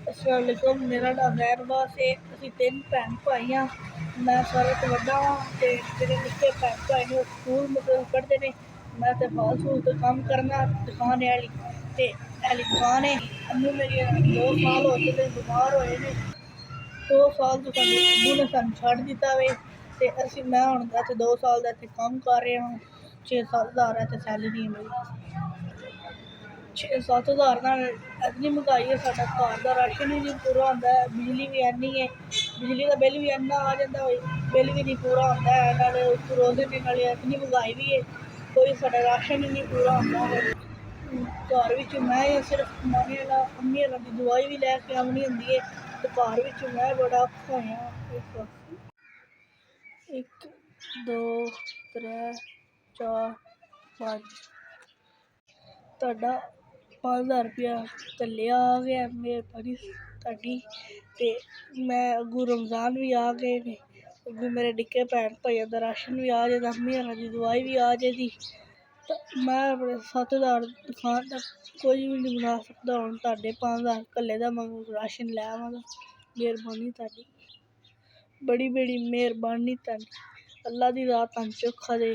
अस्सलाम वालेकुम। मेरा नाम रहनवास है। असीं 3 भैन भाई हाँ। मैं सारे तो वड्डा हाँ ते मेरे निक्के भैन भाई ने स्कूल मतलब पढ़दे ने। मैं ते हाउस हूस कम्म करना दुकान है हाली ते हाली दुकान है। अम्मू मेरी 2 साल हो चले बीमार होए ने। 2 साल तो साडे अम्मू ने सानू छड्ड दित्ता वे ते असीं मैं हुण इत्थे 2 साल दा इत्थे कम्म कर रिहा हां। 6-7 हज़ार इत्थे सैलरी है मेरी। 6-7 हज़ार नाल इतनी महंगाई है, साडा घर दा राशन ही नहीं पूरा होंदा है, बिजली भी ऐनी है, बिजली दा बिल भी इन्ना आ जांदा है, बिल भी नहीं पूरा होंदा है, नाले उत्तों रोज़ नाले इतनी महंगाई भी है, कोई साडा राशन ही नहीं पूरा होंदा है। घर विच मैं ही सिर्फ कमाने आह्ला, अम्मी होरां दी दवाई भी लैके आउणी होंदी है ते घर विच मैं बड़ा औखा होएआ। 1 2 3 4 5 ਤੁਹਾਡਾ 5000 रुपया घल्लेआ आ गया, मेहरबानी तुहाडी। ते मैं अग्गों रमज़ान भी आ गए ने, अग्गों मेरे निक्के भैन भाइयां दा राशन भी आ जाएदा, अम्मी होरां दी दवाई भी आ जाएदी। ते मैं अपने 7000 दुकान दा कोई भी नहीं बना सकदा। हुण तुहाडे 5000 घल्ले दा मैं राशन लै आवां तां मेहरबानी तुहाडी, बड़ी मेहरबानी तुहाडी। अल्लाह दी रात तुहानू चोखा दे।